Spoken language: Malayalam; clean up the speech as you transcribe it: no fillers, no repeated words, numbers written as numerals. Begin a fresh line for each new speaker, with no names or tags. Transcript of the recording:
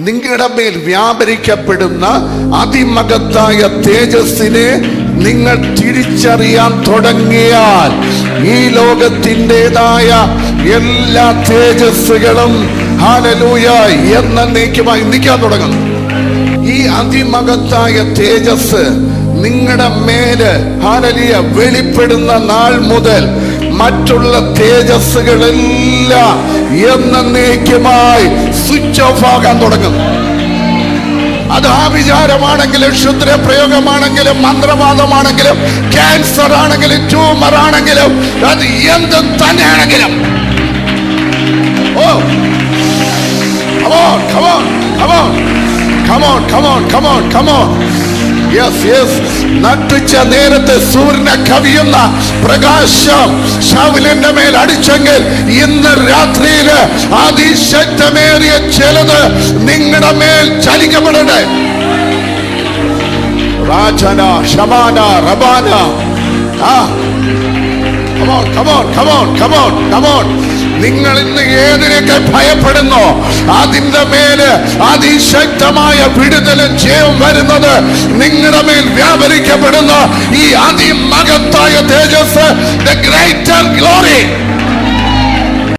നിങ്ങളുടെ മേൽ വ്യാപരിക്കപ്പെടുന്ന അതിമഹത്തായ തേജസ്സിനെ നിങ്ങൾ തിരിച്ചറിയാൻ തുടങ്ങിയാൽ ഈ ലോകത്തിൻ്റെതായ എല്ലാ തേജസ്സുകളും ഹല്ലേലൂയ എന്നേക്കുമായി നിൽക്കാൻ തുടങ്ങുന്നു. ഈ അതിമഹത്തായ തേജസ് നിങ്ങളുടെ മേല് ഹല്ലേലൂയ വെളിപ്പെടുന്ന നാൾ മുതൽ മറ്റുള്ള തേജസ്സുകളെല്ലാം എന്നേക്കുമായി സ്വിച്ച് ഓഫ് ആകാൻ തുടങ്ങും. അത് ആ വിചാരമാണെങ്കിലും, ക്ഷുദ്ര പ്രയോഗമാണെങ്കിലും, മന്ത്രവാദമാണെങ്കിലും, ക്യാൻസർ ആണെങ്കിലും, ട്യൂമർ ആണെങ്കിലും, അത് എന്ത് തന്നെയാണെങ്കിലും, ഓ come on, come on, come on, come on, come on, come on, come on. Yes, yes. നട്ടുച്ച നേരത്തെ സൂര്യനെ കവിയുന്ന പ്രകാശം ശൗലിന്റെ മേൽ അടിച്ചെങ്കിൽ ഇന്ന് രാത്രിയിൽ അതിശക്തമേറിയ ചിലത് നിങ്ങളുടെ മേൽ ചലിക്കപ്പെടട്ടെ. രാജന ശമാന റബാന. Come on, come on, come on, come on, come on. നിങ്ങൾ ഇന്ന് ഏതിനൊക്കെ ഭയപ്പെടുന്നോ അതിന്റെ മേല് അതിശക്തമായ വിടുതലും ജയവും വരുന്നത് നിങ്ങളുടെ മേൽ വ്യാപരിക്കപ്പെടുന്ന ഈ അതിമഹത്തായ തേജസ്, the greater glory.